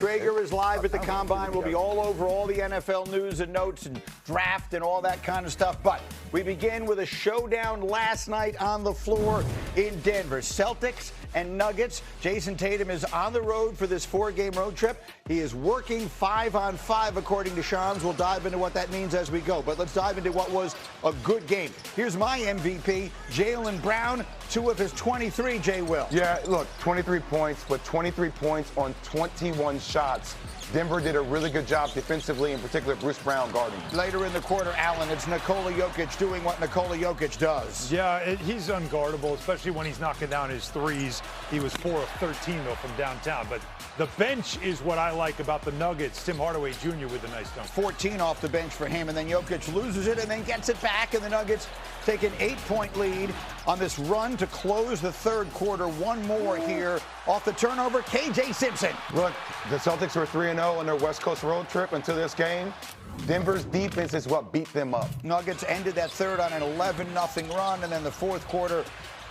Traeger is live at the Combine. We'll be all over all the NFL news and notes and draft and all that kind of stuff. But we begin with a showdown last night on the floor in Denver. Celtics and Nuggets. Jayson Tatum is on the road for this 4-game road trip. He is working 5-on-5, according to Shams. We'll dive into what that means as we go. But let's dive into what was a good game. Here's my MVP, Jaylen Brown, 2 of his 23, JWill. Yeah, look, 23 points, but 23 points on 21 shots. Denver did a really good job defensively, in particular Bruce Brown guarding. Later in the quarter, Allen, it's Nikola Jokic doing what Nikola Jokic does. Yeah, he's unguardable, especially when he's knocking down his threes. He was 4 of 13, though, from downtown. But the bench is what I like about the Nuggets. Tim Hardaway Jr. with a nice dunk. 14 off the bench for him, and then Jokic loses it and then gets it back, and the Nuggets take an 8-point lead on this run to close the third quarter. One more here off the turnover, KJ Simpson. Look, the Celtics were 3-0 on their West Coast road trip until this game. Denver's defense is what beat them up. Nuggets ended that third on an 11-0 run, and then the fourth quarter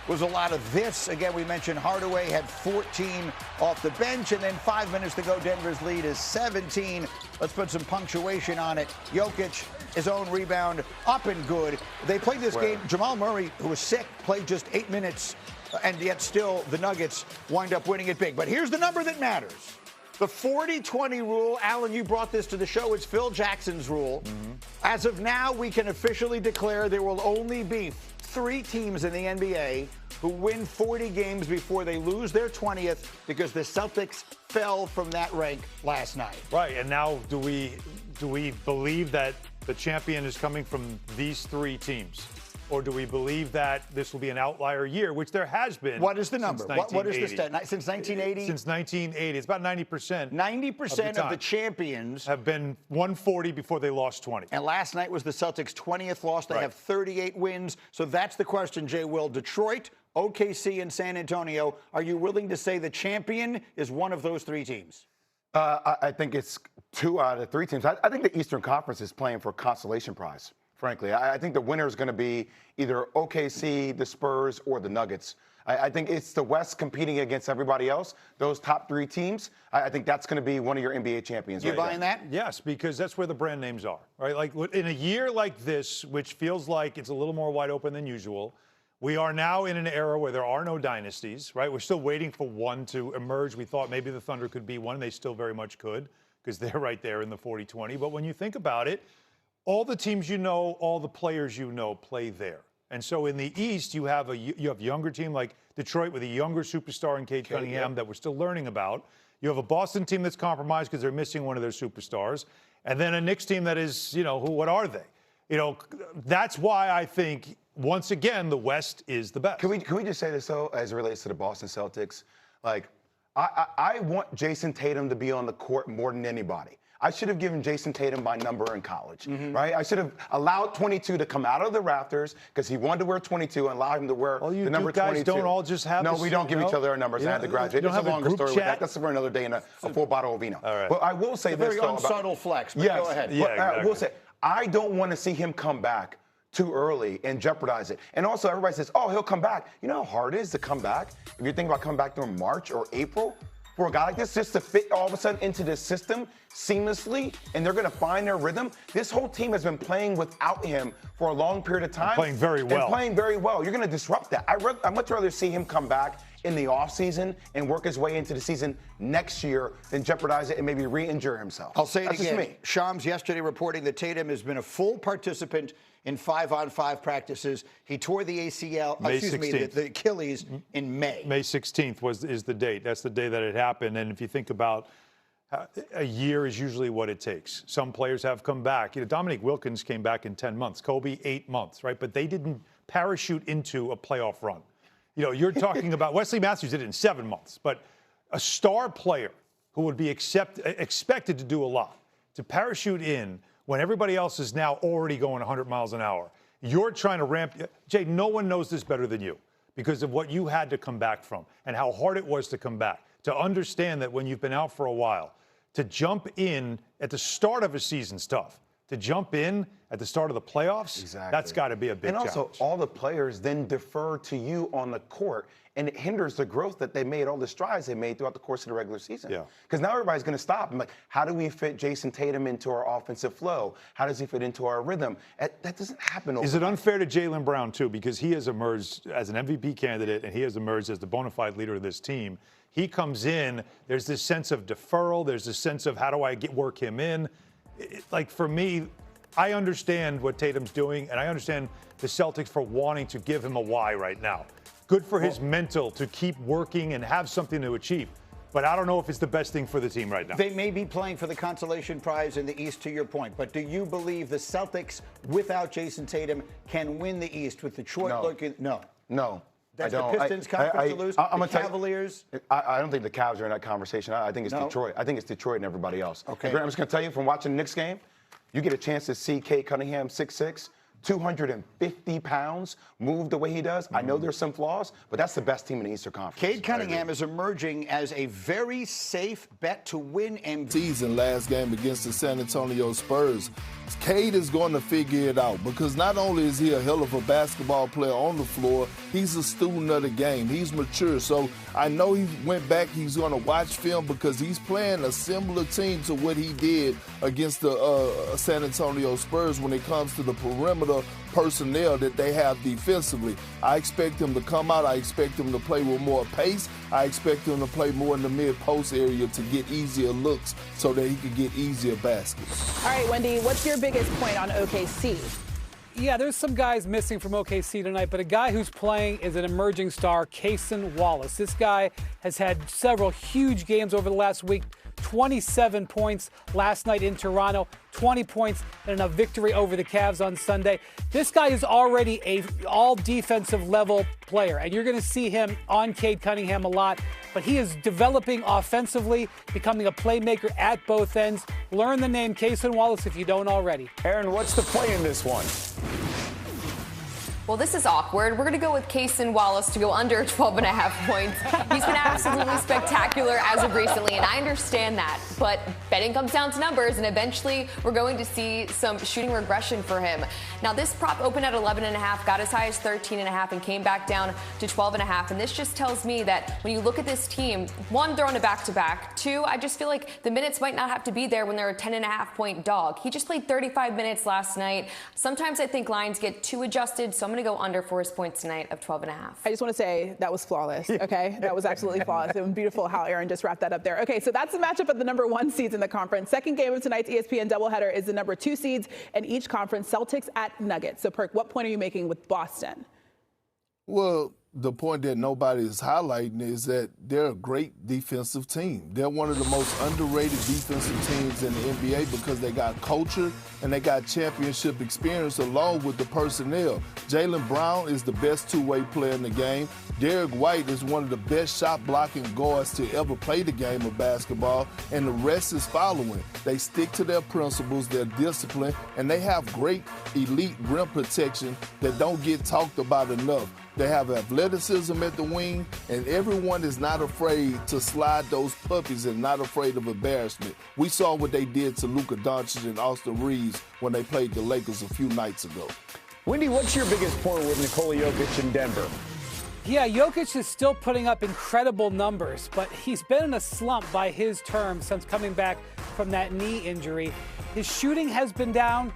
was a lot of this. Again, we mentioned Hardaway had 14 off the bench, and then 5 minutes to go, Denver's lead is 17. Let's put some punctuation on it. Jokic, his own rebound, up and good. They played this game. Jamal Murray, who was sick, played just 8 minutes, and yet still the Nuggets wind up winning it big. But here's the number that matters. The 40-20 rule. Alan, you brought this to the show. It's Phil Jackson's rule. As of now, we can officially declare there will only be 3 teams in the NBA who win 40 games before they lose their 20th, because the Celtics fell from that rank last night. Right, and now do we believe that the champion is coming from these 3 teams? Or do we believe that this will be an outlier year, which there has been? What is the number? What is the stat? Since 1980? Since 1980. It's about 90%. 90% of the champions have been 140 before they lost 20. And last night was the Celtics' 20th loss. They have 38 wins. So that's the question, Jaywill. Detroit, OKC, and San Antonio. Are you willing to say the champion is one of those 3 teams? I think it's 2 out of 3 teams. I think the Eastern Conference is playing for a consolation prize. Frankly, I think the winner is going to be either OKC, the Spurs, or the Nuggets. I think it's the West competing against everybody else. Those top 3 teams, I think that's going to be one of your NBA champions. You buying that? Yes, because that's where the brand names are, right? Like in a year like this, which feels like it's a little more wide open than usual, we are now in an era where there are no dynasties, right? We're still waiting for one to emerge. We thought maybe the Thunder could be one. They still very much could, because they're right there in the 40-20. But when you think about it, all the teams you know, all the players you know play there. And so in the East, you have a younger team like Detroit with a younger superstar in Cade Cunningham that we're still learning about. You have a Boston team that's compromised because they're missing one of their superstars. And then a Knicks team that is, what are they? That's why I think, once again, the West is the best. Can we just say this, though, as it relates to the Boston Celtics? Like, I want Jayson Tatum to be on the court more than anybody. I should have given Jayson Tatum my number in college, right? I should have allowed 22 to come out of the rafters because he wanted to wear 22 and allowed him to wear the number 22. Guys don't all just have No, we don't give each other our numbers. I had to graduate. It's a longer story with that. That's for another day and a full bottle of vino. All right. But I will say this, very unsubtle flex, but go ahead. Yeah, exactly. I will say, I don't want to see him come back too early and jeopardize it. And also, everybody says, oh, he'll come back. You know how hard it is to come back? If you're thinking about coming back during March or April, for a guy like this, just to fit all of a sudden into this system seamlessly, and they're going to find their rhythm. This whole team has been playing without him for a long period of time. Playing very well. And playing very well. You're going to disrupt that. I'd much rather see him come back in the offseason and work his way into the season next year than jeopardize it and maybe re-injure himself. I'll say it That's again. Just me. Shams yesterday reporting that Tatum has been a full participant in 5-on-5 practices. He tore the ACL, the Achilles in May. May 16th is the date. That's the day that it happened. And if you think about a year is usually what it takes. Some players have come back. Dominique Wilkins came back in 10 months. Kobe, 8 months, right? But they didn't parachute into a playoff run. You're talking about Wesley Matthews did it in 7 months. But a star player who would be expected to do a lot, to parachute in when everybody else is now already going 100 miles an hour. You're trying to ramp. Jay, no one knows this better than you because of what you had to come back from and how hard it was to come back, to understand that when you've been out for a while, to jump in at the start of a season's tough, to jump in at the start of the playoffs, Exactly. that's got to be a big challenge. And also, all the players then defer to you on the court, and it hinders the growth that they made, all the strides they made throughout the course of the regular season. Yeah. Because now everybody's going to stop and like, how do we fit Jayson Tatum into our offensive flow? How does he fit into our rhythm? That doesn't happen overnight. Is it unfair to Jaylen Brown, too, because he has emerged as an MVP candidate and he has emerged as the bona fide leader of this team? He comes in, there's this sense of deferral, there's this sense of how do I work him in? Like, for me, I understand what Tatum's doing, and I understand the Celtics for wanting to give him a why right now. Good for his mental to keep working and have something to achieve. But I don't know if it's the best thing for the team right now. They may be playing for the consolation prize in the East, to your point. But do you believe the Celtics, without Jayson Tatum, can win the East with Detroit looking? No. No. That's the Pistons conference to lose. The Cavaliers. I don't think the Cavs are in that conversation. I think it's Detroit. I think it's Detroit and everybody else. Okay. And Grant, I'm just going to tell you, from watching the Knicks game, you get a chance to see Cade Cunningham, 6'6", 250 pounds, move the way he does. I know there's some flaws, but that's the best team in the Eastern Conference. Cade Cunningham is emerging as a very safe bet to win MVP. Season last game against the San Antonio Spurs. Cade is going to figure it out because not only is he a hell of a basketball player on the floor, he's a student of the game. He's mature. So I know he went back. He's going to watch film because he's playing a similar team to what he did against the San Antonio Spurs when it comes to the perimeter personnel that they have defensively. I expect him to come out. I expect him to play with more pace. I expect him to play more in the mid-post area to get easier looks so that he can get easier baskets. All right, Wendy, what's your biggest point on OKC? Yeah, there's some guys missing from OKC tonight, but a guy who's playing is an emerging star, Jayson Wallace. This guy has had several huge games over the last week. 27 points last night in Toronto, 20 points in a victory over the Cavs on Sunday. This guy is already a all-defensive level player, and you're going to see him on Cade Cunningham a lot, but he is developing offensively, becoming a playmaker at both ends. Learn the name Jayson Wallace if you don't already. Aaron, what's the play in this one? Well, this is awkward. We're going to go with Jayson Wallace to go under 12.5 points. He's been absolutely spectacular as of recently, and I understand that. But betting comes down to numbers, and eventually we're going to see some shooting regression for him. Now, this prop opened at 11.5, got as high as 13.5, and came back down to 12.5. And this just tells me that when you look at this team, one, they're on a back-to-back. Two, I just feel like the minutes might not have to be there when they're a 10.5-point dog. He just played 35 minutes last night. Sometimes I think lines get too adjusted, so I'm going to go under for his points tonight of 12.5. I just want to say that was flawless, okay? That was absolutely flawless. It was beautiful how Aaron just wrapped that up there. Okay, so that's the matchup of the number 1 seeds in the conference. Second game of tonight's ESPN doubleheader is the number 2 seeds in each conference, Celtics at Nuggets. So, Perk, what point are you making with Boston? Well, the point that nobody is highlighting is that they're a great defensive team. They're one of the most underrated defensive teams in the NBA because they got culture and they got championship experience along with the personnel. Jaylen Brown is the best two-way player in the game. Derek White is one of the best shot-blocking guards to ever play the game of basketball, and the rest is following. They stick to their principles, their discipline, and they have great elite rim protection that don't get talked about enough. They have athleticism at the wing, and everyone is not afraid to slide those puppies and not afraid of embarrassment. We saw what they did to Luka Doncic and Austin Reeves when they played the Lakers a few nights ago. Wendy, what's your biggest point with Nikola Jokic in Denver? Yeah, Jokic is still putting up incredible numbers, but he's been in a slump by his terms since coming back from that knee injury. His shooting has been down.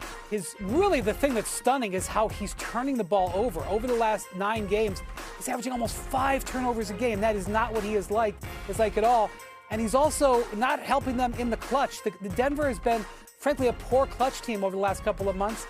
Really the thing that's stunning is how he's turning the ball over. Over the last 9 games, he's averaging almost 5 turnovers a game. That is not what he is like at all. And he's also not helping them in the clutch. The Denver has been, frankly, a poor clutch team over the last couple of months.